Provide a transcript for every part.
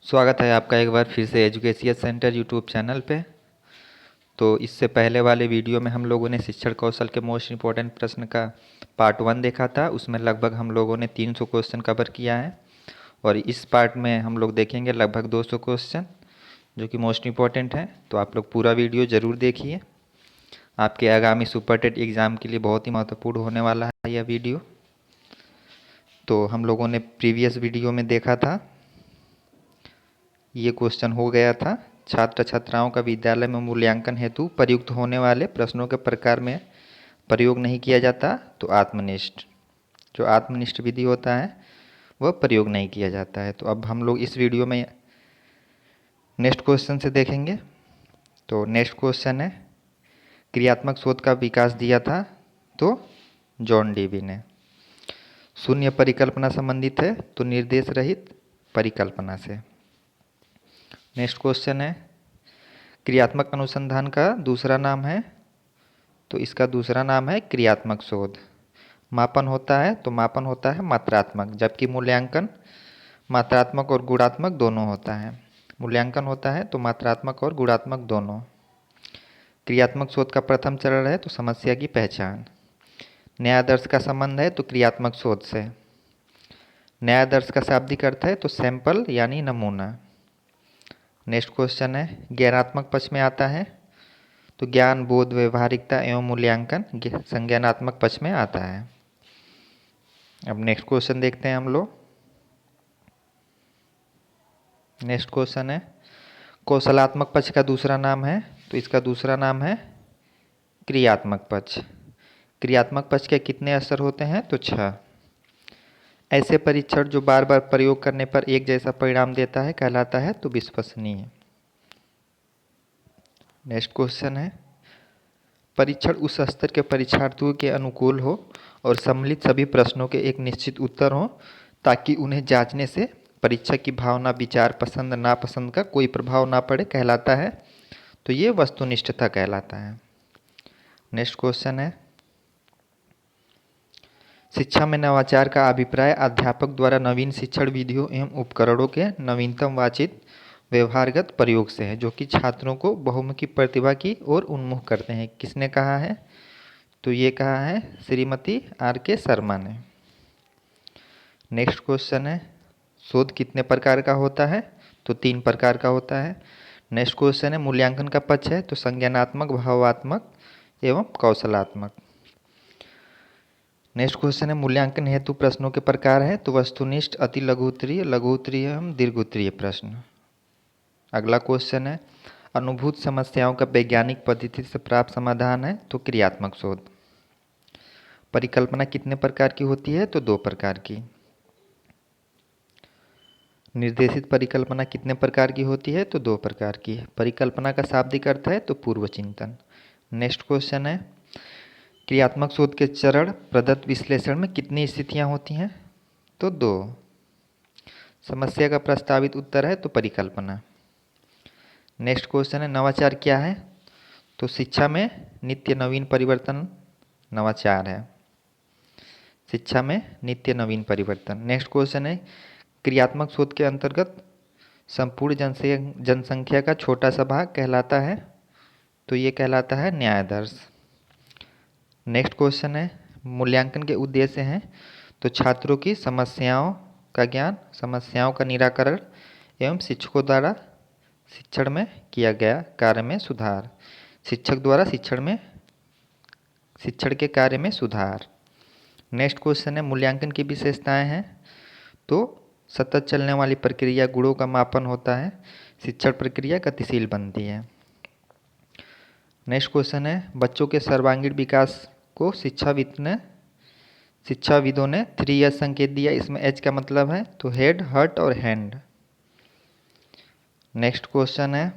स्वागत है आपका एक बार फिर से एजुकेशन सेंटर यूट्यूब चैनल पे। तो इससे पहले वाले वीडियो में हम लोगों ने शिक्षण कौशल के मोस्ट इम्पोर्टेंट प्रश्न का पार्ट 1 देखा था। उसमें लगभग हम लोगों ने 300 क्वेश्चन कवर किया है और इस पार्ट में हम लोग देखेंगे लगभग 200 क्वेश्चन जो कि मोस्ट इम्पोर्टेंट है। तो आप लोग पूरा वीडियो ज़रूर देखिए, आपके आगामी सुपर टेट एग्ज़ाम के लिए बहुत ही महत्वपूर्ण होने वाला है यह वीडियो। तो हम लोगों ने प्रीवियस वीडियो में देखा था, ये क्वेश्चन हो गया था, छात्र छात्राओं का विद्यालय में मूल्यांकन हेतु प्रयुक्त होने वाले प्रश्नों के प्रकार में प्रयोग नहीं किया जाता तो आत्मनिष्ठ, जो आत्मनिष्ठ विधि होता है वह प्रयोग नहीं किया जाता है। तो अब हम लोग इस वीडियो में नेक्स्ट क्वेश्चन से देखेंगे। तो नेक्स्ट क्वेश्चन है, क्रियात्मक शोध का विकास दिया था तो जॉन डीवी ने। शून्य परिकल्पना संबंधित है तो निर्देश रहित परिकल्पना से। नेक्स्ट क्वेश्चन है, क्रियात्मक अनुसंधान का दूसरा नाम है तो इसका दूसरा नाम है क्रियात्मक शोध। मापन होता है तो मापन होता है मात्रात्मक, जबकि मूल्यांकन मात्रात्मक और गुणात्मक दोनों होता है। मूल्यांकन होता है तो मात्रात्मक और गुणात्मक दोनों। क्रियात्मक शोध का प्रथम चरण है तो समस्या की पहचान। न्यायादर्श का संबंध है तो क्रियात्मक शोध से। न्यायादर्श का शाब्दिक अर्थ है तो सैंपल यानी नमूना। नेक्स्ट क्वेश्चन है, ज्ञानात्मक पक्ष में आता है तो ज्ञान, बोध, व्यवहारिकता एवं मूल्यांकन संज्ञानात्मक पक्ष में आता है। अब नेक्स्ट क्वेश्चन देखते हैं हम लोग। नेक्स्ट क्वेश्चन है, कौशलात्मक पक्ष का दूसरा नाम है तो इसका दूसरा नाम है क्रियात्मक पक्ष। क्रियात्मक पक्ष के कितने स्तर होते हैं तो 6। ऐसे परीक्षण जो बार बार प्रयोग करने पर एक जैसा परिणाम देता है कहलाता है तो विश्वसनीय। नेक्स्ट क्वेश्चन है, परीक्षण उस स्तर के परीक्षार्थियों के अनुकूल हो और सम्मिलित सभी प्रश्नों के एक निश्चित उत्तर हो ताकि उन्हें जांचने से परीक्षक की भावना, विचार, पसंद नापसंद का कोई प्रभाव ना पड़े कहलाता है तो ये वस्तुनिष्ठता कहलाता है। नेक्स्ट क्वेश्चन है, शिक्षा में नवाचार का अभिप्राय अध्यापक द्वारा नवीन शिक्षण विधियों एवं उपकरणों के नवीनतम वांछित व्यवहारगत प्रयोग से है जो कि छात्रों को बहुमुखी प्रतिभा की ओर उन्मुख करते हैं। किसने कहा है तो ये कहा है श्रीमती R.K. शर्मा ने। नेक्स्ट क्वेश्चन है, शोध कितने प्रकार का होता है तो 3 प्रकार का होता है। नेक्स्ट क्वेश्चन है, मूल्यांकन का पक्ष है तो संज्ञानात्मक, भावात्मक एवं कौशलात्मक। नेक्स्ट क्वेश्चन है, मूल्यांकन हेतु प्रश्नों के प्रकार है तो वस्तुनिष्ठ, अति लघु उत्तरीय, लघु उत्तरीय एवं दीर्घ उत्तरीय प्रश्न। अगला क्वेश्चन है, अनुभूत समस्याओं का वैज्ञानिक पद्धति से प्राप्त समाधान है तो क्रियात्मक शोध। परिकल्पना कितने प्रकार की होती है तो 2 प्रकार की। निर्देशित परिकल्पना कितने प्रकार की होती है तो 2 प्रकार की। परिकल्पना का शाब्दिक अर्थ है तो पूर्व चिंतन। नेक्स्ट क्वेश्चन है, क्रियात्मक शोध के चरण प्रदत्त विश्लेषण में कितनी स्थितियां होती हैं तो 2। समस्या का प्रस्तावित उत्तर है तो परिकल्पना। नेक्स्ट क्वेश्चन है, नवाचार क्या है तो शिक्षा में नित्य नवीन परिवर्तन नवाचार है। शिक्षा में नित्य नवीन परिवर्तन। नेक्स्ट क्वेश्चन है, क्रियात्मक शोध के अंतर्गत संपूर्ण जनसंख्या का छोटा सा भाग कहलाता है तो ये कहलाता है न्यायादर्श। नेक्स्ट क्वेश्चन है, मूल्यांकन के उद्देश्य हैं तो छात्रों की समस्याओं का ज्ञान, समस्याओं का निराकरण एवं शिक्षकों द्वारा शिक्षण में किया गया कार्य में सुधार। शिक्षक द्वारा शिक्षण के कार्य में सुधार। नेक्स्ट क्वेश्चन है, मूल्यांकन की विशेषताएं हैं तो सतत चलने वाली प्रक्रिया, गुणों का मापन होता है, शिक्षण प्रक्रिया गतिशील बनती है। नेक्स्ट क्वेश्चन है, बच्चों के सर्वांगीण विकास को शिक्षाविदों ने 3 संकेत दिया। इसमें H का मतलब है तो हेड, हर्ट और हैंड। नेक्स्ट क्वेश्चन है,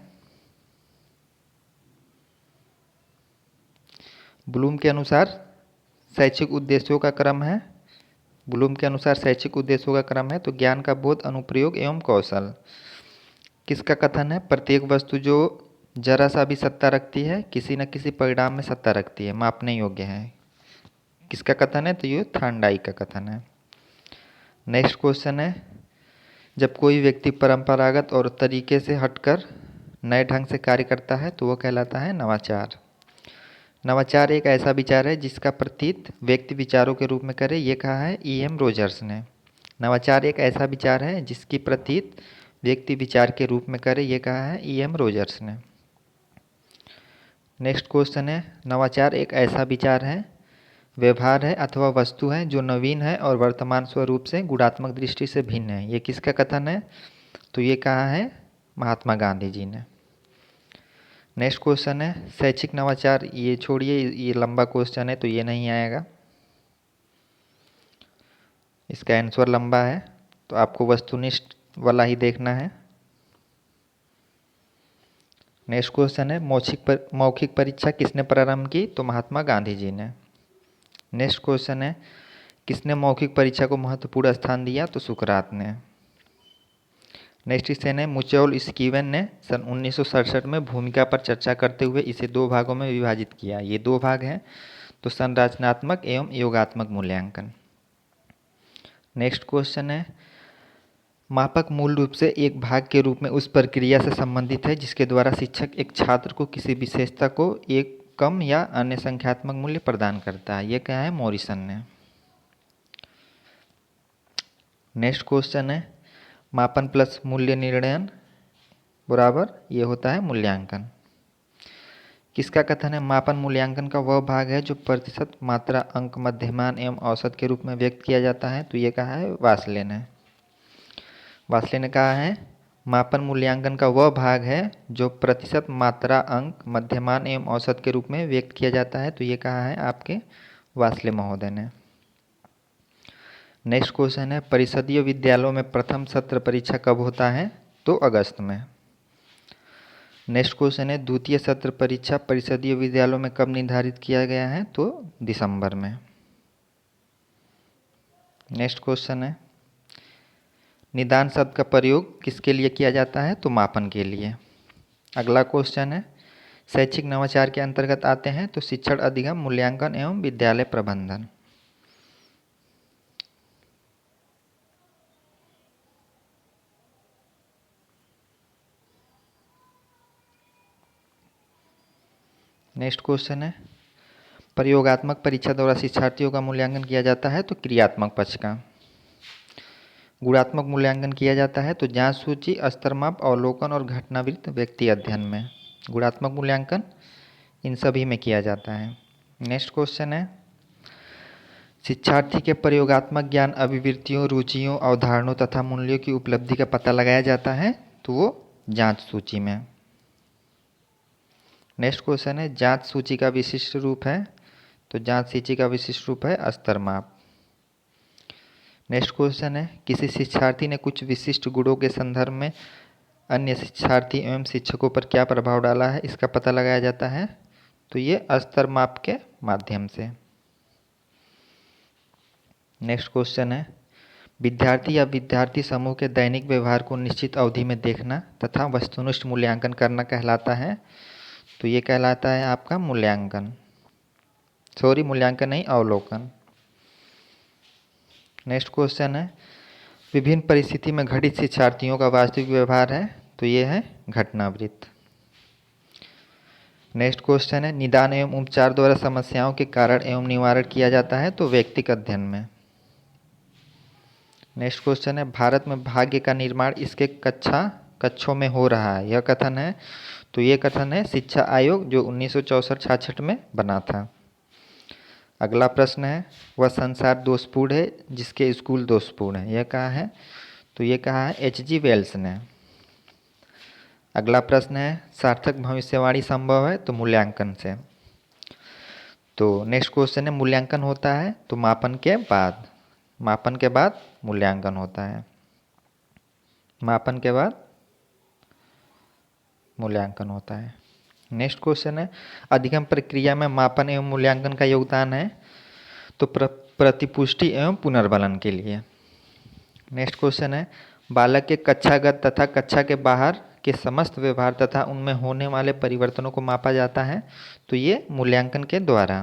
ब्लूम के अनुसार शैक्षिक उद्देश्यों का क्रम है। ब्लूम के अनुसार शैक्षिक उद्देश्यों का क्रम है तो ज्ञान का बोध, अनुप्रयोग एवं कौशल। किसका कथन है, प्रत्येक वस्तु जो जरा सा भी सत्ता रखती है किसी न किसी परिणाम में सत्ता रखती है, मापने योग्य है। किसका कथन है तो ये थार्नडाइक का कथन है। नेक्स्ट क्वेश्चन है, जब कोई व्यक्ति परंपरागत और तरीके से हटकर नए ढंग से कार्य करता है तो वो कहलाता है नवाचार। नवाचार एक ऐसा विचार है जिसका प्रतीत व्यक्ति विचारों के रूप में करे, ये कहा है E.M. रोजर्स ने। नवाचार एक ऐसा विचार है जिसकी प्रतीत व्यक्ति विचार के रूप में करे, ये कहा है E.M. रोजर्स ने। नेक्स्ट क्वेश्चन है, नवाचार एक ऐसा विचार है, व्यवहार है अथवा वस्तु है जो नवीन है और वर्तमान स्वरूप से गुणात्मक दृष्टि से भिन्न है। ये किसका कथन है? तो ये कहा है महात्मा गांधी जी ने। नेक्स्ट क्वेश्चन है, शैक्षिक नवाचार, ये छोड़िए, ये लंबा क्वेश्चन है तो ये नहीं आएगा, इसका आंसर लंबा है तो आपको वस्तुनिष्ठ वाला ही देखना है। नेक्स्ट क्वेश्चन है, मौखिक परीक्षा किसने प्रारंभ की? तो महात्मा गांधी जी ने। नेक्स्ट क्वेश्चन है, किसने मौखिक परीक्षा को महत्वपूर्ण स्थान दिया? तो सुकरात ने। नेक्स्ट क्वेश्चन है, मुचौल स्कीवन ने सन 1967 में भूमिका पर चर्चा करते हुए इसे 2 भागों में विभाजित किया। ये 2 भाग हैं, तो संरचनात्मक एवं योगात्मक मूल्यांकन। नेक्स्ट क्वेश्चन है, मापक मूल रूप से एक भाग के रूप में उस प्रक्रिया से संबंधित है जिसके द्वारा शिक्षक एक छात्र को किसी विशेषता को एक कम या अन्य संख्यात्मक मूल्य प्रदान करता है। यह क्या है? मॉरिसन ने। नेक्स्ट क्वेश्चन है, मापन प्लस मूल्य निर्णयन बराबर ये होता है मूल्यांकन। किसका कथन है? मापन मूल्यांकन का वह भाग है जो प्रतिशत, मात्रा, अंक, मध्यमान एवं औसत के रूप में व्यक्त किया जाता है। तो ये कहा है वासले ने। वासले ने कहा है मापन मूल्यांकन का वह भाग है जो प्रतिशत, मात्रा, अंक, मध्यमान एवं औसत के रूप में व्यक्त किया जाता है। तो ये कहा है आपके वासले महोदय ने। नेक्स्ट क्वेश्चन है, परिषदीय विद्यालयों में प्रथम सत्र परीक्षा कब होता है? तो अगस्त में। नेक्स्ट क्वेश्चन है, द्वितीय सत्र परीक्षा परिषदीय विद्यालयों में कब निर्धारित किया गया है? तो दिसंबर में। नेक्स्ट क्वेश्चन है, निदान शब्द का प्रयोग किसके लिए किया जाता है? तो मापन के लिए। अगला क्वेश्चन है, शैक्षिक नवाचार के अंतर्गत आते हैं तो शिक्षण अधिगम, मूल्यांकन एवं विद्यालय प्रबंधन। नेक्स्ट क्वेश्चन है, प्रयोगात्मक परीक्षा द्वारा शिक्षार्थियों का मूल्यांकन किया जाता है तो क्रियात्मक पक्ष का। गुणात्मक मूल्यांकन किया जाता है तो जांच सूची, स्तरमाप, अवलोकन और घटनावृत्त व्यक्ति अध्ययन में। गुणात्मक मूल्यांकन इन सभी में किया जाता है। नेक्स्ट क्वेश्चन है, शिक्षार्थी के प्रयोगात्मक ज्ञान, अभिवृत्तियों, रुचियों, अवधारणाओं तथा मूल्यों की उपलब्धि का पता लगाया जाता है तो वो जांच सूची में। नेक्स्ट क्वेश्चन है, जांच सूची का विशिष्ट रूप है? तो जांच सूची का विशिष्ट रूप है स्तरमाप। नेक्स्ट क्वेश्चन है, किसी शिक्षार्थी ने कुछ विशिष्ट गुणों के संदर्भ में अन्य शिक्षार्थी एवं शिक्षकों पर क्या प्रभाव डाला है, इसका पता लगाया जाता है तो ये स्तरमाप के माध्यम से। नेक्स्ट क्वेश्चन है, विद्यार्थी या विद्यार्थी समूह के दैनिक व्यवहार को निश्चित अवधि में देखना तथा वस्तुनिष्ठ मूल्यांकन करना कहलाता है। तो ये कहलाता है आपका मूल्यांकन, मूल्यांकन नहीं, अवलोकन। नेक्स्ट क्वेश्चन है, विभिन्न परिस्थिति में घटित शिक्षार्थियों का वास्तविक व्यवहार है तो ये है घटनावृत्त। नेक्स्ट क्वेश्चन है, निदान एवं उपचार द्वारा समस्याओं के कारण एवं निवारण किया जाता है तो व्यक्तिगत अध्ययन में। नेक्स्ट क्वेश्चन है, भारत में भाग्य का निर्माण इसके कक्षों में हो रहा है, यह कथन है? तो ये कथन है शिक्षा आयोग जो 1964-66 में बना था। अगला प्रश्न है, वह संसार दोषपूर्ण है जिसके स्कूल दोषपूर्ण है, यह कहा है? तो ये कहा है H.G. वेल्स ने। अगला प्रश्न है, सार्थक भविष्यवाणी संभव है? तो मूल्यांकन से। तो नेक्स्ट क्वेश्चन है, मूल्यांकन होता है तो मापन के बाद, मापन के बाद मूल्यांकन होता है, मापन के बाद मूल्यांकन होता है। नेक्स्ट क्वेश्चन है, अधिगम प्रक्रिया में मापन एवं मूल्यांकन का योगदान है तो प्रतिपुष्टि एवं पुनर्बलन के लिए। नेक्स्ट क्वेश्चन है, बालक के कक्षागत तथा कक्षा के बाहर के समस्त व्यवहार तथा उनमें होने वाले परिवर्तनों को मापा जाता है तो ये मूल्यांकन के द्वारा,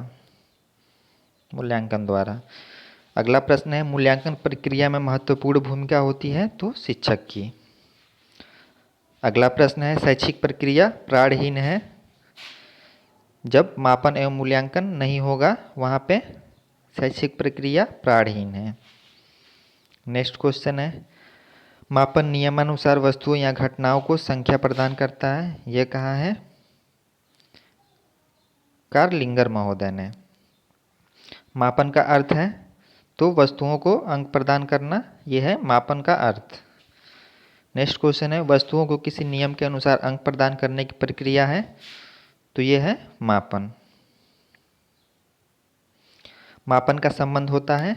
मूल्यांकन द्वारा। अगला प्रश्न है मूल्यांकन प्रक्रिया में महत्वपूर्ण भूमिका होती है तो शिक्षक की। अगला प्रश्न है शैक्षिक प्रक्रिया प्राणहीन है जब मापन एवं मूल्यांकन नहीं होगा वहाँ पे शैक्षिक प्रक्रिया प्राणहीन है। नेक्स्ट क्वेश्चन है मापन नियमानुसार वस्तुओं या घटनाओं को संख्या प्रदान करता है, यह कहा है कार्ल लिंगर महोदय ने। मापन का अर्थ है तो वस्तुओं को अंक प्रदान करना, यह है मापन का अर्थ। नेक्स्ट क्वेश्चन है वस्तुओं को किसी नियम के अनुसार अंक प्रदान करने की प्रक्रिया है तो यह है मापन। मापन का संबंध होता है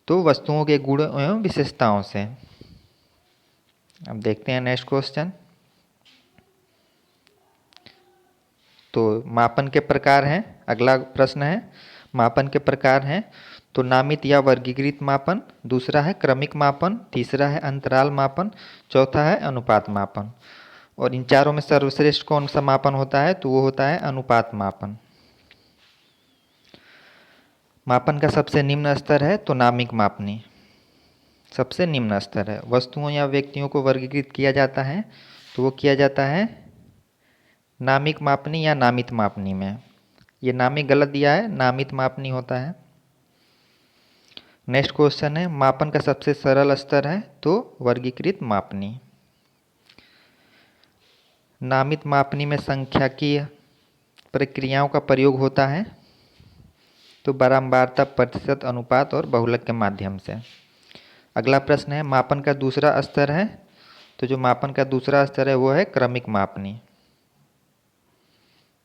तो वस्तुओं के गुणों एवं विशेषताओं से। अब देखते हैं नेक्स्ट क्वेश्चन। तो मापन के प्रकार हैं, अगला प्रश्न है मापन के प्रकार हैं तो नामित या वर्गीकृत मापन, दूसरा है क्रमिक मापन, तीसरा है अंतराल मापन, चौथा है अनुपात मापन। और इन चारों में सर्वश्रेष्ठ कौन सा मापन होता है तो वो होता है अनुपात मापन। मापन का सबसे निम्न स्तर है तो नामिक मापनी सबसे निम्न स्तर है। वस्तुओं या व्यक्तियों को वर्गीकृत किया जाता है तो वो किया जाता है नामिक मापनी या नामित मापनी में। ये नामिक गलत दिया है, नामित मापनी होता है। नेक्स्ट क्वेश्चन है मापन का सबसे सरल स्तर है तो वर्गीकृत मापनी। नामित मापनी में सांख्यिकीय प्रक्रियाओं का प्रयोग होता है तो बारंबारता, प्रतिशत, अनुपात और बहुलक के माध्यम से। अगला प्रश्न है मापन का दूसरा स्तर है तो जो मापन का दूसरा स्तर है वो है क्रमिक मापनी।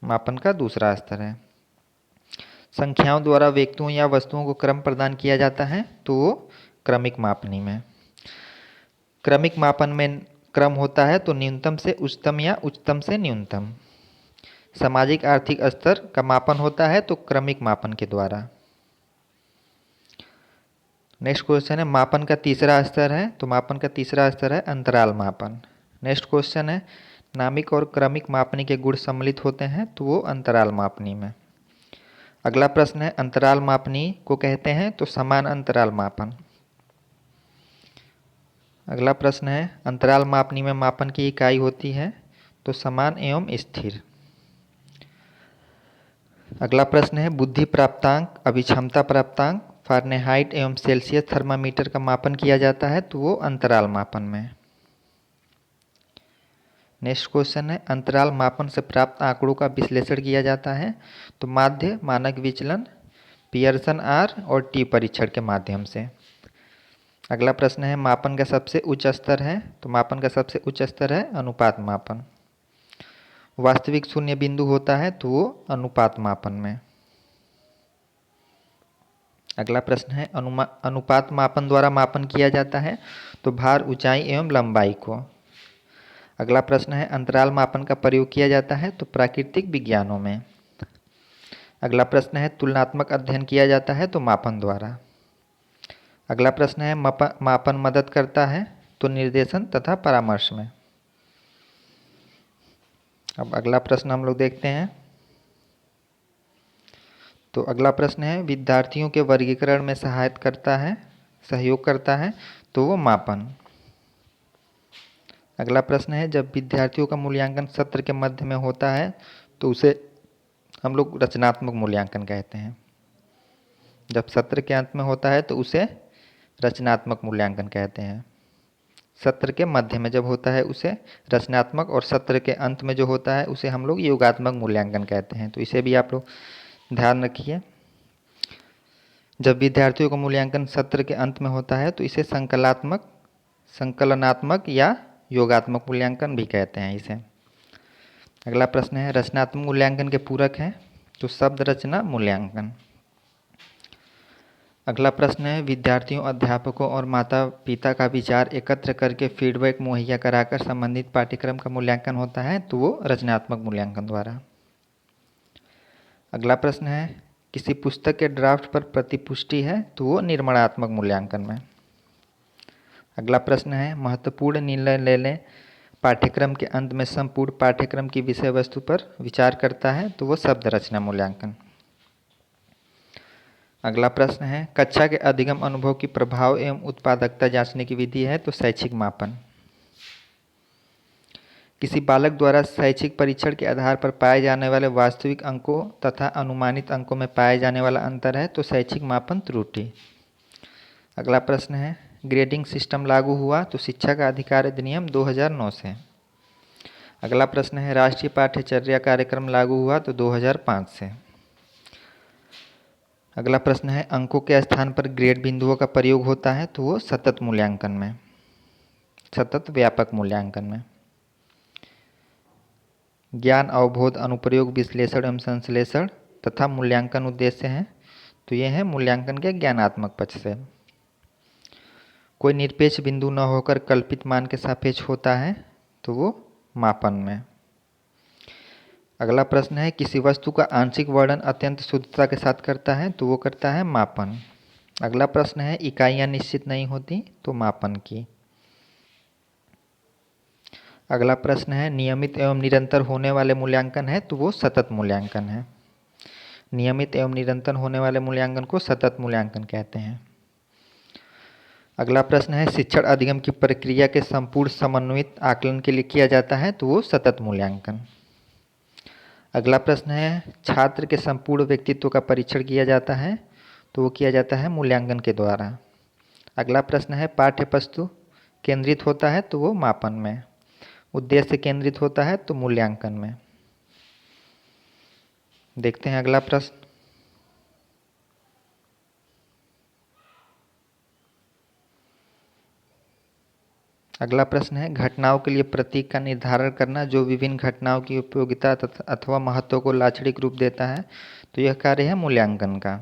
मापन का दूसरा स्तर है संख्याओं द्वारा व्यक्तियों या वस्तुओं को क्रम प्रदान किया जाता है तो वो क्रमिक मापनी में। क्रमिक मापन में क्रम होता है तो न्यूनतम से उच्चतम या उच्चतम से न्यूनतम। सामाजिक आर्थिक स्तर का मापन होता है तो क्रमिक मापन के द्वारा। नेक्स्ट क्वेश्चन है मापन का तीसरा स्तर है तो मापन का तीसरा स्तर है अंतराल मापन। नेक्स्ट क्वेश्चन है नामिक और क्रमिक मापनी के गुण सम्मिलित होते हैं तो वो अंतराल मापनी में। अगला प्रश्न है अंतराल मापनी को कहते हैं तो समान अंतराल मापन। अगला प्रश्न है अंतराल मापनी में मापन की इकाई होती है तो समान एवं स्थिर। अगला प्रश्न है बुद्धि प्राप्तांक, अभिक्षमता प्राप्तांक, फ़ारेनहाइट एवं सेल्सियस थर्मामीटर का मापन किया जाता है तो वो अंतराल मापन में। नेक्स्ट क्वेश्चन है अंतराल मापन से प्राप्त आंकड़ों का विश्लेषण किया जाता है तो माध्य, मानक विचलन, पियर्सन आर और टी परीक्षण के माध्यम से। अगला प्रश्न है मापन का सबसे उच्च स्तर है तो मापन का सबसे उच्च स्तर है अनुपात मापन। वास्तविक शून्य बिंदु होता है तो वो अनुपात मापन में। अगला प्रश्न है अनुपात मापन द्वारा मापन किया जाता है तो भार, ऊंचाई एवं लंबाई को। अगला प्रश्न है अंतराल मापन का प्रयोग किया जाता है तो प्राकृतिक विज्ञानों में। अगला प्रश्न है तुलनात्मक अध्ययन किया जाता है तो मापन द्वारा। अगला प्रश्न है मापन मदद करता है तो निर्देशन तथा परामर्श में। अब अगला प्रश्न हम लोग देखते हैं। तो अगला प्रश्न है विद्यार्थियों के वर्गीकरण में सहायता करता है, सहयोग करता है तो वो मापन। अगला प्रश्न है जब विद्यार्थियों का मूल्यांकन सत्र के मध्य में होता है तो उसे हम लोग रचनात्मक मूल्यांकन कहते हैं। जब सत्र के अंत में होता है तो उसे रचनात्मक मूल्यांकन कहते हैं। सत्र के मध्य में जब होता है उसे रचनात्मक और सत्र के अंत में जो होता है उसे हम लोग योगात्मक मूल्यांकन कहते हैं। तो इसे भी आप लोग ध्यान रखिए। जब विद्यार्थियों का मूल्यांकन सत्र के अंत में होता है तो इसे संकलात्मक, संकलनात्मक या योगात्मक मूल्यांकन भी कहते हैं इसे। अगला प्रश्न है रचनात्मक मूल्यांकन के पूरक हैं तो शब्द रचना मूल्यांकन। अगला प्रश्न है विद्यार्थियों, अध्यापकों और माता पिता का विचार एकत्र करके फीडबैक मुहैया कराकर संबंधित पाठ्यक्रम का मूल्यांकन होता है तो वो रचनात्मक मूल्यांकन द्वारा। अगला प्रश्न है किसी पुस्तक के ड्राफ्ट पर प्रतिपुष्टि है तो वो निर्माणात्मक मूल्यांकन में। अगला प्रश्न है महत्वपूर्ण निर्णय लेने पाठ्यक्रम के अंत में संपूर्ण पाठ्यक्रम की विषय वस्तु पर विचार करता है तो वो शब्द रचना मूल्यांकन। अगला प्रश्न है, कक्षा के अधिगम अनुभव की प्रभाव एवं उत्पादकता जांचने की विधि है तो शैक्षिक मापन। किसी बालक द्वारा शैक्षिक परीक्षण के आधार पर पाए जाने वाले वास्तविक अंकों तथा अनुमानित अंकों में पाए जाने वाला अंतर है तो शैक्षिक मापन त्रुटि। अगला प्रश्न है, ग्रेडिंग सिस्टम लागू हुआ तो शिक्षा का अधिकार अधिनियम 2009 से। अगला प्रश्न है, राष्ट्रीय पाठ्यचर्या कार्यक्रम लागू हुआ तो 2005 से। अगला प्रश्न है, अंकों के स्थान पर ग्रेड बिंदुओं का प्रयोग होता है तो वो सतत मूल्यांकन में, सतत व्यापक मूल्यांकन में। ज्ञान अवबोध अनुप्रयोग विश्लेषण एवं संश्लेषण तथा मूल्यांकन उद्देश्य हैं तो ये है मूल्यांकन के ज्ञानात्मक पक्ष से। कोई निरपेक्ष बिंदु न होकर कल्पित मान के सापेक्ष होता है तो वो मापन में। अगला प्रश्न है, किसी वस्तु का आंशिक वर्णन अत्यंत शुद्धता के साथ करता है तो वो करता है मापन। अगला प्रश्न है, इकाइयां निश्चित नहीं होती तो मापन की। अगला प्रश्न है, नियमित एवं निरंतर होने वाले मूल्यांकन है तो वो सतत मूल्यांकन है। नियमित एवं निरंतर होने वाले मूल्यांकन को सतत मूल्यांकन कहते हैं। अगला प्रश्न है, शिक्षण अधिगम की प्रक्रिया के संपूर्ण समन्वित आकलन के लिए किया जाता है तो वो सतत मूल्यांकन। अगला प्रश्न है, छात्र के संपूर्ण व्यक्तित्व का परीक्षण किया जाता है तो वो किया जाता है मूल्यांकन के द्वारा। अगला प्रश्न है, पाठ्य वस्तु केंद्रित होता है तो वो मापन में, उद्देश्य केंद्रित होता है तो मूल्यांकन में। देखते हैं अगला प्रश्न। अगला प्रश्न है, घटनाओं के लिए प्रतीक का निर्धारण करना जो विभिन्न घटनाओं की उपयोगिता अथवा महत्व को लाक्षणिक रूप देता है तो यह कार्य है मूल्यांकन का।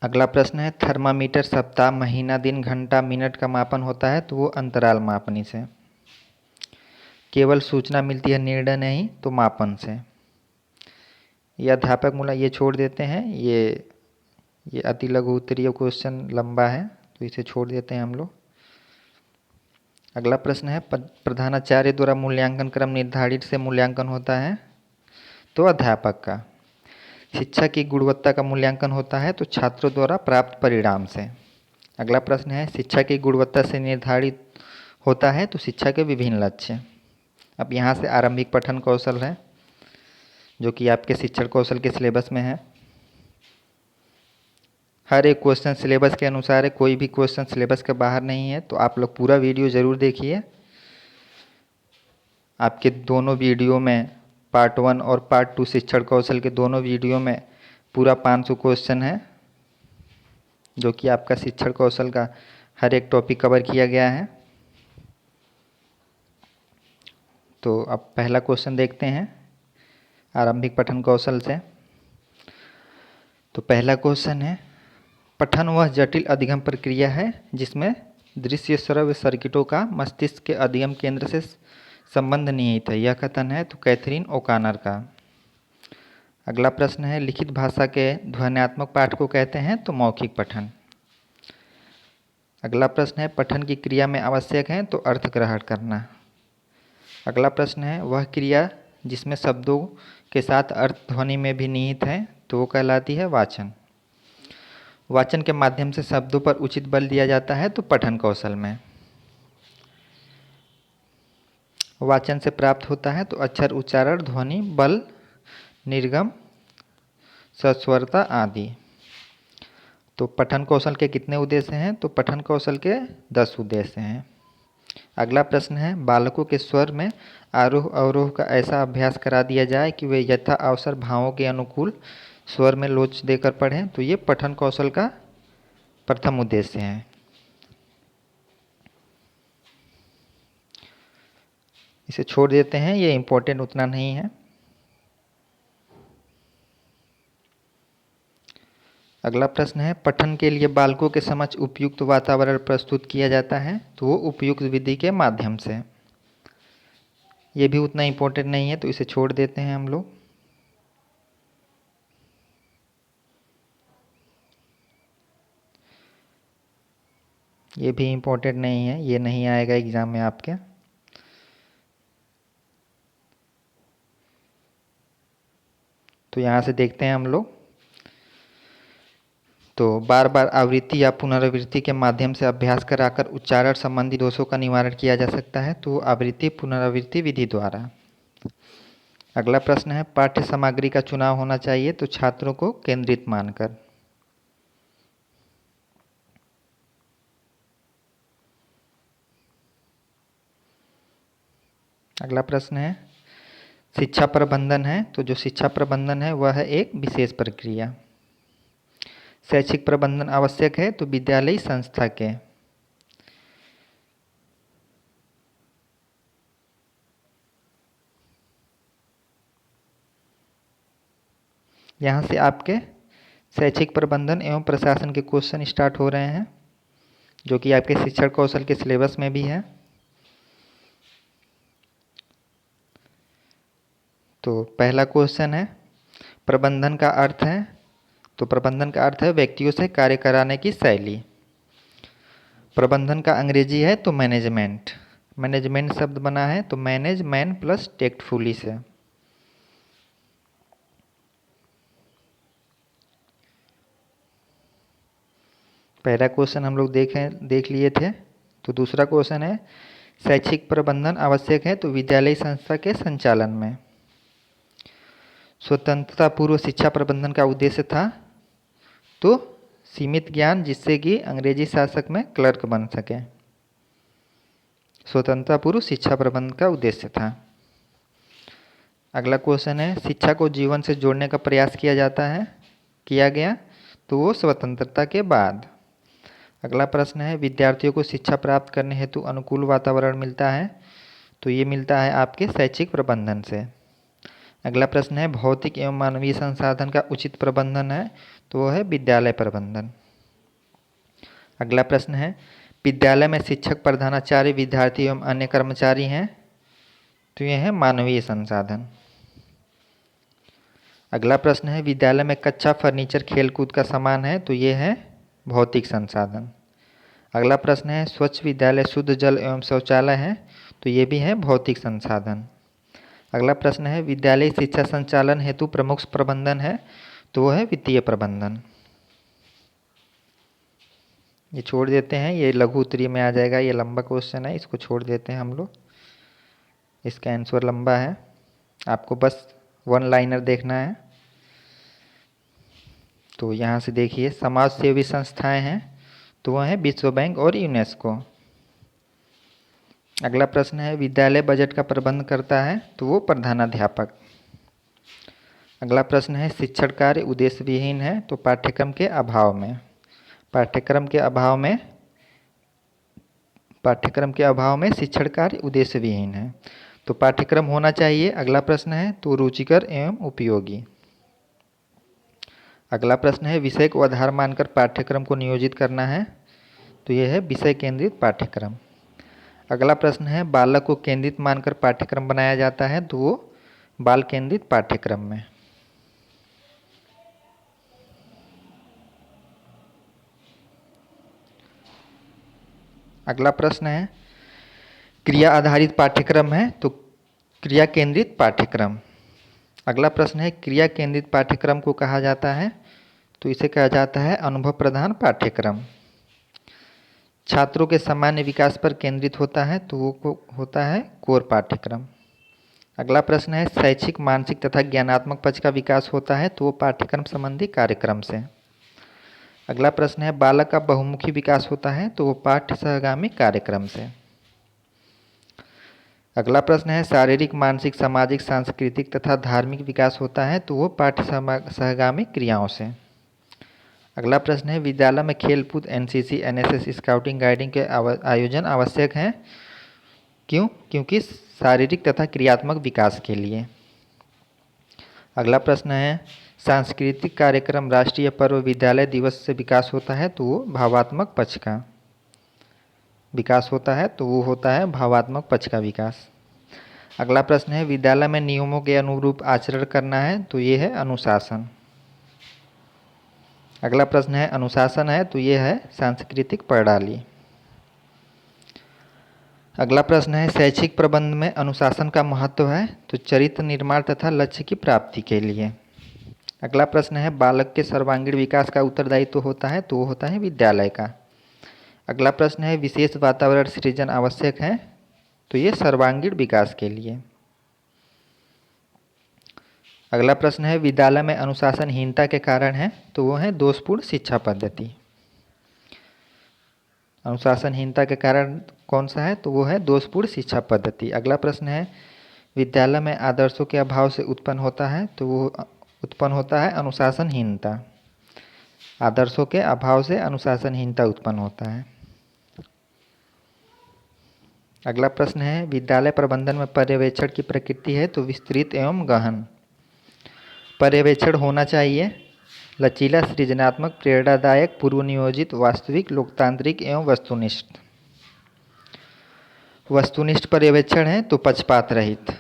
अगला प्रश्न है, थर्मामीटर सप्ताह महीना दिन घंटा मिनट का मापन होता है तो वो अंतराल मापनी से। केवल सूचना मिलती है निर्णय नहीं तो मापन से। यह अध्यापक मूल्य ये छोड़ देते हैं, ये अति लघु उत्तरीय क्वेश्चन लंबा है तो इसे छोड़ देते हैं हम लोग। अगला प्रश्न है, प्रधानाचार्य द्वारा मूल्यांकन क्रम निर्धारित से मूल्यांकन होता है तो अध्यापक का। शिक्षा की गुणवत्ता का मूल्यांकन होता है तो छात्रों द्वारा प्राप्त परिणाम से। अगला प्रश्न है, शिक्षा की गुणवत्ता से निर्धारित होता है तो शिक्षा के विभिन्न लक्ष्य। अब यहाँ से आरंभिक पठन कौशल है जो कि आपके शिक्षण कौशल के सिलेबस में है। हर एक क्वेश्चन सिलेबस के अनुसार है, कोई भी क्वेश्चन सिलेबस के बाहर नहीं है तो आप लोग पूरा वीडियो ज़रूर देखिए। आपके दोनों वीडियो में पार्ट 1 और पार्ट 2 शिक्षण कौशल के दोनों वीडियो में पूरा 500 क्वेश्चन है जो कि आपका शिक्षण कौशल का हर एक टॉपिक कवर किया गया है। तो अब पहला क्वेश्चन देखते हैं आरंभिक पठन कौशल से। तो पहला क्वेश्चन है, पठन वह जटिल अधिगम प्रक्रिया है जिसमें दृश्य श्रव्य सर्किटों का मस्तिष्क के अधिगम केंद्र से संबंध निहित है। यह कथन है तो कैथरीन ओकानर का। अगला प्रश्न है, लिखित भाषा के ध्वन्यात्मक पाठ को कहते हैं तो मौखिक पठन। अगला प्रश्न है, पठन की क्रिया में आवश्यक है तो अर्थ ग्रहण करना। अगला प्रश्न है, वह क्रिया जिसमें शब्दों के साथ अर्थ ध्वनि में भी निहित है तो वो कहलाती है वाचन। वाचन के माध्यम से शब्दों पर उचित बल दिया जाता है तो पठन कौशल में। वाचन से प्राप्त होता है तो अक्षर उच्चारण ध्वनि बल निर्गम सस्वरता आदि। तो पठन कौशल के कितने उद्देश्य हैं तो पठन कौशल के 10 उद्देश्य हैं। अगला प्रश्न है, बालकों के स्वर में आरोह अवरोह का ऐसा अभ्यास करा दिया जाए कि वे यथा अवसर भावों के अनुकूल स्वर में लोच देकर पढ़ें तो ये पठन कौशल का प्रथम उद्देश्य है। इसे छोड़ देते हैं, ये इम्पोर्टेंट उतना नहीं है। अगला प्रश्न है, पठन के लिए बालकों के समक्ष उपयुक्त वातावरण प्रस्तुत किया जाता है तो वो उपयुक्त विधि के माध्यम से। ये भी उतना इम्पोर्टेंट नहीं है तो इसे छोड़ देते हैं हम लोग। ये भी इम्पोर्टेंट नहीं है, ये नहीं आएगा एग्जाम में आपके। तो यहाँ से देखते हैं हम लोग। तो बार बार आवृत्ति या पुनरावृत्ति के माध्यम से अभ्यास कराकर उच्चारण संबंधी दोषों का निवारण किया जा सकता है, तो आवृत्ति पुनरावृत्ति विधि द्वारा। अगला प्रश्न है, पाठ्य सामग्री का चुनाव होना चाहिए तो छात्रों को केंद्रित मानकर। अगला प्रश्न है, शिक्षा प्रबंधन है तो जो शिक्षा प्रबंधन है वह है एक विशेष प्रक्रिया। शैक्षिक प्रबंधन आवश्यक है तो विद्यालयी संस्था के। यहाँ से आपके शैक्षिक प्रबंधन एवं प्रशासन के क्वेश्चन स्टार्ट हो रहे हैं, जो कि आपके शिक्षण कौशल के सिलेबस में भी है। तो पहला क्वेश्चन है, प्रबंधन का अर्थ है, तो प्रबंधन का अर्थ है व्यक्तियों से कार्य कराने की शैली। प्रबंधन का अंग्रेजी है तो मैनेजमेंट। मैनेजमेंट शब्द बना है तो मैनेज मैन प्लस टेक्टफुली से। पहला क्वेश्चन हम लोग देख लिए थे। तो दूसरा क्वेश्चन है, शैक्षिक प्रबंधन आवश्यक है तो विद्यालय संस्था के संचालन में। स्वतंत्रता पूर्व शिक्षा प्रबंधन का उद्देश्य था तो सीमित ज्ञान जिससे कि अंग्रेजी शासक में क्लर्क बन सके। स्वतंत्रता पूर्व शिक्षा प्रबंधन का उद्देश्य था। अगला क्वेश्चन है, शिक्षा को जीवन से जोड़ने का प्रयास किया गया तो वो स्वतंत्रता के बाद। अगला प्रश्न है, विद्यार्थियों को शिक्षा प्राप्त करने हेतु अनुकूल वातावरण मिलता है तो ये मिलता है आपके शैक्षिक प्रबंधन से। अगला प्रश्न है, भौतिक एवं मानवीय संसाधन का उचित प्रबंधन है तो वह है विद्यालय प्रबंधन। अगला प्रश्न है, विद्यालय में शिक्षक, प्रधानाचार्य, विद्यार्थी एवं अन्य कर्मचारी हैं तो यह है मानवीय संसाधन। अगला प्रश्न है, विद्यालय में कक्षा, फर्नीचर, खेलकूद का सामान है तो ये है भौतिक संसाधन। अगला प्रश्न है, स्वच्छ विद्यालय, शुद्ध जल एवं शौचालय है तो ये भी है भौतिक संसाधन। अगला प्रश्न है, विद्यालय शिक्षा संचालन हेतु प्रमुख प्रबंधन है तो वह है वित्तीय प्रबंधन। ये छोड़ देते हैं, ये लघु उत्तरीय में आ जाएगा, ये लंबा क्वेश्चन है, इसको छोड़ देते हैं हम लोग। इसका आंसर लंबा है, आपको बस वन लाइनर देखना है। तो यहाँ से देखिए, समाज सेवी संस्थाएं हैं तो वह है विश्व बैंक और यूनेस्को। अगला प्रश्न है, विद्यालय बजट का प्रबंध करता है तो वो प्रधानाध्यापक। अगला प्रश्न है, शिक्षण कार्य उद्देश्य विहीन है तो पाठ्यक्रम के अभाव में। पाठ्यक्रम के अभाव में शिक्षण कार्य उद्देश्य विहीन है तो पाठ्यक्रम होना चाहिए। अगला प्रश्न है, तो रुचिकर एवं उपयोगी। अगला प्रश्न है, विषय को आधार मानकर पाठ्यक्रम को नियोजित करना है तो यह है विषय केंद्रित पाठ्यक्रम। अगला प्रश्न है, बालक को केंद्रित मानकर पाठ्यक्रम बनाया जाता है तो वो बाल केंद्रित पाठ्यक्रम में। अगला प्रश्न है, क्रिया आधारित पाठ्यक्रम है तो क्रिया केंद्रित पाठ्यक्रम। अगला प्रश्न है, क्रिया केंद्रित पाठ्यक्रम को कहा जाता है तो इसे कहा जाता है अनुभव प्रधान पाठ्यक्रम। छात्रों के सामान्य विकास पर केंद्रित होता है तो वो होता है कोर पाठ्यक्रम। अगला प्रश्न है, शैक्षिक, मानसिक तथा ज्ञानात्मक पक्ष का विकास होता है तो वो पाठ्यक्रम संबंधी कार्यक्रम से। अगला प्रश्न है, बालक का बहुमुखी विकास होता है तो वो पाठ्य सहगामी कार्यक्रम से। अगला प्रश्न है, शारीरिक, मानसिक, सामाजिक, सांस्कृतिक तथा धार्मिक विकास होता है तो वो पाठ्य सहगामी क्रियाओं से। अगला प्रश्न है, विद्यालय में खेलकूद, एनसीसी, एनएसएस, स्काउटिंग, गाइडिंग के आयोजन आवश्यक हैं। क्यों? क्योंकि शारीरिक तथा क्रियात्मक विकास के लिए। अगला प्रश्न है, सांस्कृतिक कार्यक्रम, राष्ट्रीय पर्व, विद्यालय दिवस से विकास होता है तो वो भावात्मक पक्ष का विकास होता है तो वो होता है भावात्मक पक्ष का विकास। अगला प्रश्न है, विद्यालय में नियमों के अनुरूप आचरण करना है तो ये है अनुशासन। अगला प्रश्न है, अनुशासन है तो ये है सांस्कृतिक प्रणाली। अगला प्रश्न है, शैक्षिक प्रबंध में अनुशासन का महत्व है तो चरित्र निर्माण तथा लक्ष्य की प्राप्ति के लिए। अगला प्रश्न है बालक के सर्वांगीण विकास का उत्तरदायित्व होता है, तो वो होता है विद्यालय का। अगला प्रश्न है विशेष वातावरण सृजन आवश्यक है, तो ये सर्वांगीण विकास के लिए। अगला प्रश्न है विद्यालय में अनुशासनहीनता के कारण है, तो वो है दोषपूर्ण शिक्षा पद्धति। अनुशासनहीनता के कारण कौन सा है, तो वो है दोषपूर्ण शिक्षा पद्धति। अगला प्रश्न है विद्यालय में आदर्शों के अभाव से उत्पन्न होता है, तो वो उत्पन्न होता है अनुशासनहीनता। आदर्शों के अभाव से अनुशासनहीनता उत्पन्न होता है। अगला प्रश्न है विद्यालय प्रबंधन में पर्यवेक्षण की प्रकृति है, तो विस्तृत एवं गहन। पर्यवेक्षण होना चाहिए लचीला, सृजनात्मक, प्रेरणादायक, पूर्व नियोजित, वास्तविक, लोकतांत्रिक एवं वस्तुनिष्ठ। वस्तुनिष्ठ पर्यवेक्षण है तो पक्षपात रहित।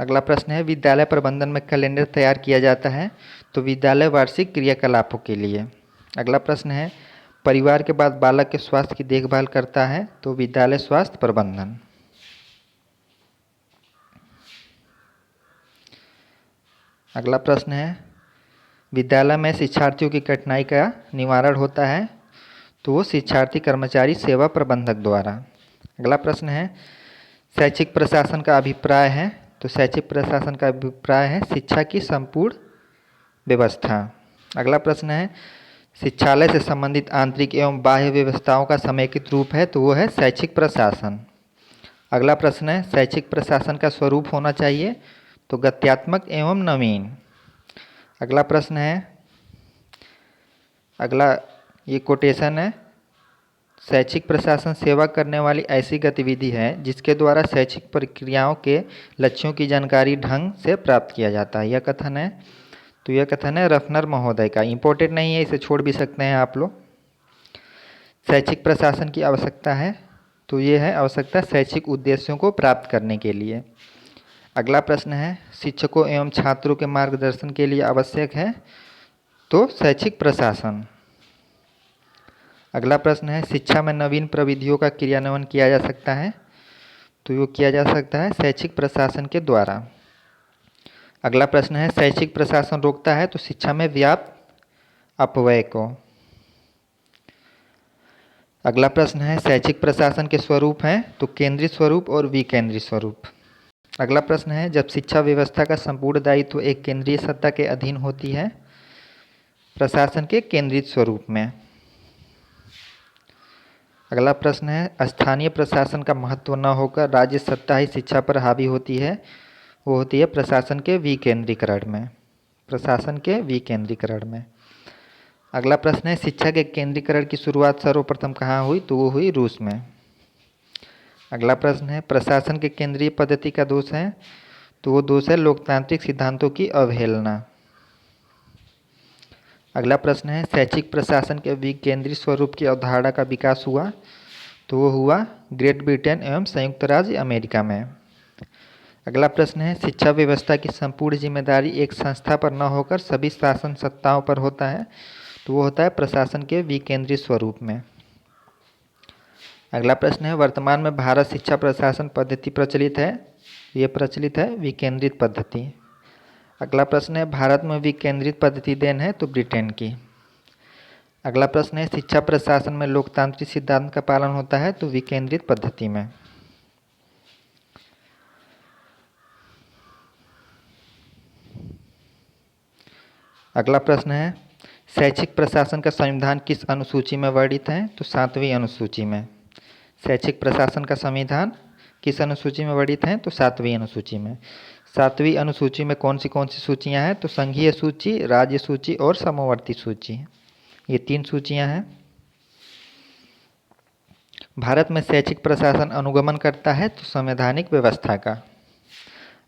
अगला प्रश्न है विद्यालय प्रबंधन में कैलेंडर तैयार किया जाता है, तो विद्यालय वार्षिक क्रियाकलापों के लिए। अगला प्रश्न है परिवार के बाद बालक के स्वास्थ्य की देखभाल करता है, तो विद्यालय स्वास्थ्य प्रबंधन। अगला प्रश्न है विद्यालय में शिक्षार्थियों की कठिनाई का निवारण होता है, तो वो शिक्षार्थी कर्मचारी सेवा प्रबंधक द्वारा। अगला प्रश्न है शैक्षिक प्रशासन का अभिप्राय है, तो शैक्षिक प्रशासन का अभिप्राय है शिक्षा की संपूर्ण व्यवस्था। अगला प्रश्न है शिक्षालय से संबंधित आंतरिक एवं बाह्य व्यवस्थाओं का समेकित रूप है, तो वो है शैक्षिक प्रशासन। अगला प्रश्न है शैक्षिक प्रशासन का स्वरूप होना चाहिए, तो गत्यात्मक एवं नवीन। अगला प्रश्न है अगला ये कोटेशन है शैक्षिक प्रशासन सेवा करने वाली ऐसी गतिविधि है जिसके द्वारा शैक्षिक प्रक्रियाओं के लक्ष्यों की जानकारी ढंग से प्राप्त किया जाता है। यह कथन है, तो यह कथन है रफनर महोदय का। इम्पोर्टेंट नहीं है, इसे छोड़ भी सकते हैं आप लोग। शैक्षिक प्रशासन की आवश्यकता है, तो ये है आवश्यकता शैक्षिक उद्देश्यों को प्राप्त करने के लिए। अगला प्रश्न है शिक्षकों एवं छात्रों के मार्गदर्शन के लिए आवश्यक है, तो शैक्षिक प्रशासन। अगला प्रश्न है शिक्षा में नवीन प्रविधियों का क्रियान्वयन किया जा सकता है, तो वो किया जा सकता है शैक्षिक प्रशासन के द्वारा। अगला प्रश्न है शैक्षिक प्रशासन रोकता है, तो शिक्षा में व्याप्त अपव्यय को। अगला प्रश्न है शैक्षिक प्रशासन के स्वरूप हैं, तो केंद्रित स्वरूप और विकेंद्रित स्वरूप। अगला प्रश्न है जब शिक्षा व्यवस्था का संपूर्ण दायित्व एक केंद्रीय सत्ता के अधीन होती है, प्रशासन के केंद्रित स्वरूप में। अगला प्रश्न है स्थानीय प्रशासन का महत्व न होकर राज्य सत्ता ही शिक्षा पर हावी होती है, वो होती है प्रशासन के विकेंद्रीकरण में। प्रशासन के विकेंद्रीकरण में। अगला प्रश्न है शिक्षा के केंद्रीकरण की शुरुआत सर्वप्रथम कहाँ हुई, तो वो हुई रूस में। अगला प्रश्न है प्रशासन के केंद्रीय पद्धति का दोष है, तो वो दोष है लोकतांत्रिक सिद्धांतों की अवहेलना। अगला प्रश्न है शैक्षिक प्रशासन के विकेंद्रित स्वरूप की अवधारणा का विकास हुआ, तो वो हुआ ग्रेट ब्रिटेन एवं संयुक्त राज्य अमेरिका में। अगला प्रश्न है शिक्षा व्यवस्था की संपूर्ण जिम्मेदारी एक संस्था पर न होकर सभी शासन सत्ताओं पर होता है, तो वो होता है प्रशासन के विकेंद्रित स्वरूप में। अगला प्रश्न है वर्तमान में भारत शिक्षा प्रशासन पद्धति प्रचलित है, ये प्रचलित है विकेंद्रित पद्धति। अगला प्रश्न है भारत में विकेंद्रित पद्धति देन है, तो ब्रिटेन की। अगला प्रश्न है शिक्षा प्रशासन में लोकतांत्रिक सिद्धांत का पालन होता है, तो विकेंद्रित पद्धति में। अगला प्रश्न है शैक्षिक प्रशासन का संविधान किस अनुसूची में वर्णित है, तो 7वीं अनुसूची में। शैक्षिक प्रशासन का संविधान किस अनुसूची में वर्णित है, तो 7वीं अनुसूची में। 7वीं अनुसूची में कौन सी सूचियां हैं, तो संघीय सूची, राज्य सूची और समवर्ती सूची, ये 3 सूचियां हैं। भारत में शैक्षिक प्रशासन अनुगमन करता है, तो संवैधानिक व्यवस्था का।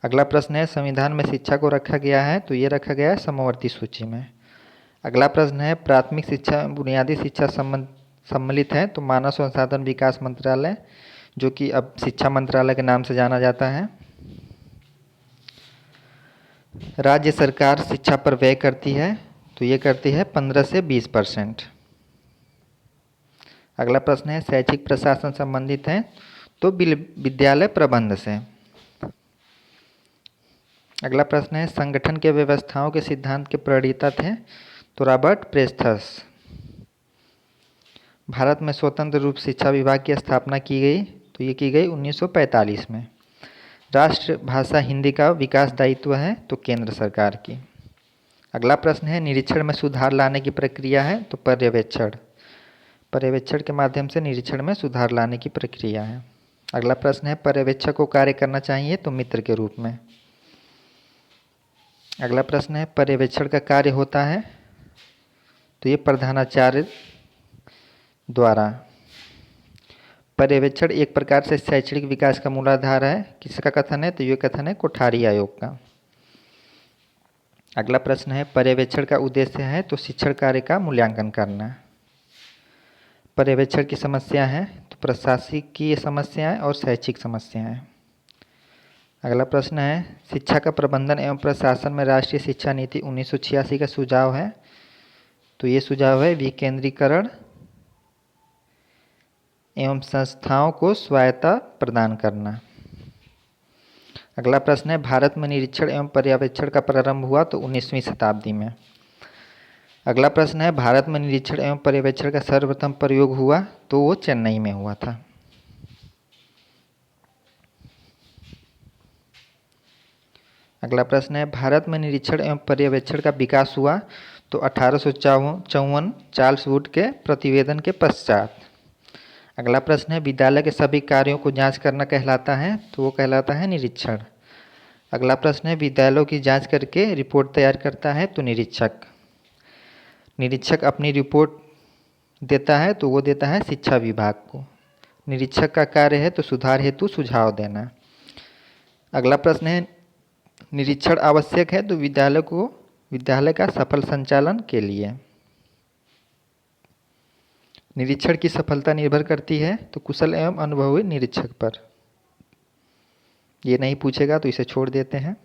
अगला प्रश्न है संविधान में शिक्षा को रखा गया है, तो ये रखा गया है समवर्ती सूची में। अगला प्रश्न है प्राथमिक शिक्षा बुनियादी शिक्षा सम्मिलित है, तो मानव संसाधन विकास मंत्रालय, जो कि अब शिक्षा मंत्रालय के नाम से जाना जाता है। राज्य सरकार शिक्षा पर व्यय करती है, तो ये करती है 15 से 20%। अगला प्रश्न है शैक्षिक प्रशासन संबंधित है, तो विद्यालय प्रबंध से। अगला प्रश्न है, संगठन के व्यवस्थाओं के सिद्धांत के प्रणेता थे? तो रॉबर्ट प्रेस्थस। भारत में स्वतंत्र रूप शिक्षा विभाग की स्थापना की गई? तो ये की गई 1945 में। राष्ट्रभाषा हिंदी का विकास दायित्व है? तो केंद्र सरकार की। अगला प्रश्न है, निरीक्षण में सुधार लाने की प्रक्रिया है? तो पर्यवेक्षण। पर्यवेक्षण के माध्यम से निरीक्षण में सुधार लाने की प्रक्रिया है। अगला प्रश्न है, पर्यवेक्षक को कार्य करना चाहिए? तो मित्र के रूप में। अगला प्रश्न है, पर्यवेक्षण का कार्य होता है? तो ये प्रधानाचार्य द्वारा। पर्यवेक्षण एक प्रकार से शैक्षणिक विकास का मूलाधार है। किसका कथन है? तो ये कथन है कोठारी आयोग का। अगला प्रश्न है, पर्यवेक्षण का उद्देश्य है? तो शिक्षण कार्य का मूल्यांकन करना। पर्यवेक्षण की समस्या है? तो प्रशासकीय समस्याएं और शैक्षिक समस्याएं। अगला प्रश्न है, शिक्षा का प्रबंधन एवं प्रशासन में राष्ट्रीय शिक्षा नीति 1986 का सुझाव है? तो ये सुझाव है विकेंद्रीकरण एवं संस्थाओं को स्वायत्तता प्रदान करना। अगला प्रश्न है, भारत में निरीक्षण एवं पर्यवेक्षण का प्रारंभ हुआ? तो 19वीं शताब्दी में। अगला प्रश्न है, भारत में निरीक्षण एवं पर्यवेक्षण का सर्वप्रथम प्रयोग हुआ? तो वो चेन्नई में हुआ था। अगला प्रश्न है, भारत में निरीक्षण एवं पर्यवेक्षण का विकास हुआ? तो 1854 चार्ल्स वुड के प्रतिवेदन के पश्चात। अगला प्रश्न है, विद्यालय के सभी कार्यों को जांच करना कहलाता है? तो वो कहलाता है निरीक्षण। अगला प्रश्न है, विद्यालयों की जांच करके रिपोर्ट तैयार करता है? तो निरीक्षक। निरीक्षक अपनी रिपोर्ट देता है? तो वो देता है शिक्षा विभाग को। निरीक्षक का कार्य है? तो सुधार हेतु सुझाव देना। अगला प्रश्न है, निरीक्षण आवश्यक है? तो विद्यालय का सफल संचालन के लिए। निरीक्षण की सफलता निर्भर करती है? तो कुशल एवं अनुभवी निरीक्षक पर। ये नहीं पूछेगा तो इसे छोड़ देते हैं।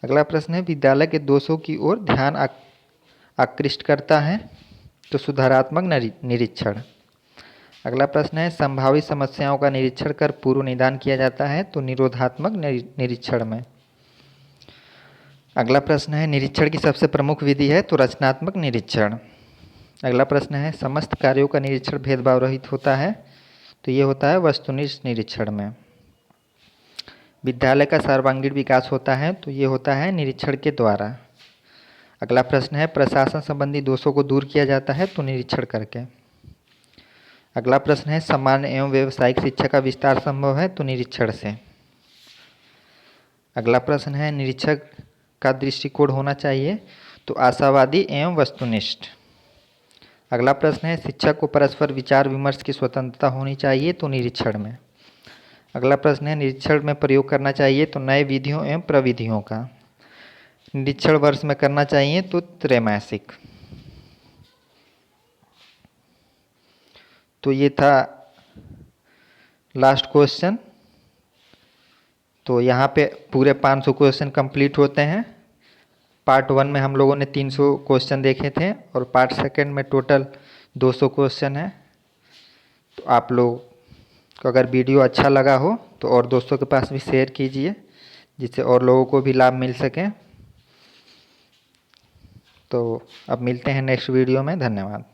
अगला प्रश्न है, विद्यालय के दोषों की ओर ध्यान आकृष्ट करता है? तो सुधारात्मक निरीक्षण। अगला प्रश्न है, संभावित समस्याओं का निरीक्षण कर पूर्व निदान किया जाता है? तो निरोधात्मक निरीक्षण में। अगला प्रश्न है, निरीक्षण की सबसे प्रमुख विधि है? तो रचनात्मक निरीक्षण। अगला प्रश्न है, समस्त कार्यों का निरीक्षण भेदभाव रहित होता है? तो ये होता है वस्तुनिष्ठ निरीक्षण में। विद्यालय का सर्वांगीण विकास होता है? तो ये होता है निरीक्षण के द्वारा। अगला प्रश्न है, प्रशासन संबंधी दोषों को दूर किया जाता है? तो निरीक्षण करके। अगला प्रश्न है, सामान्य एवं व्यावसायिक शिक्षा का विस्तार संभव है? तो निरीक्षण से। अगला प्रश्न है, निरीक्षक का दृष्टिकोण होना चाहिए? तो आशावादी एवं वस्तुनिष्ठ। अगला प्रश्न है, शिक्षक को परस्पर विचार विमर्श की स्वतंत्रता होनी चाहिए? तो निरीक्षण में। अगला प्रश्न है, निरीक्षण में प्रयोग करना चाहिए? तो नए विधियों एवं प्रविधियों का। निरीक्षण वर्ष में करना चाहिए? तो त्रैमासिक। तो ये था लास्ट क्वेश्चन। तो यहाँ पे पूरे 500 क्वेश्चन कंप्लीट होते हैं। पार्ट 1 में हम लोगों ने 300 क्वेश्चन देखे थे और पार्ट 2 में टोटल 200 क्वेश्चन है। तो आप लोग को अगर वीडियो अच्छा लगा हो तो और दोस्तों के पास भी शेयर कीजिए, जिससे और लोगों को भी लाभ मिल सके। तो अब मिलते हैं नेक्स्ट वीडियो में। धन्यवाद।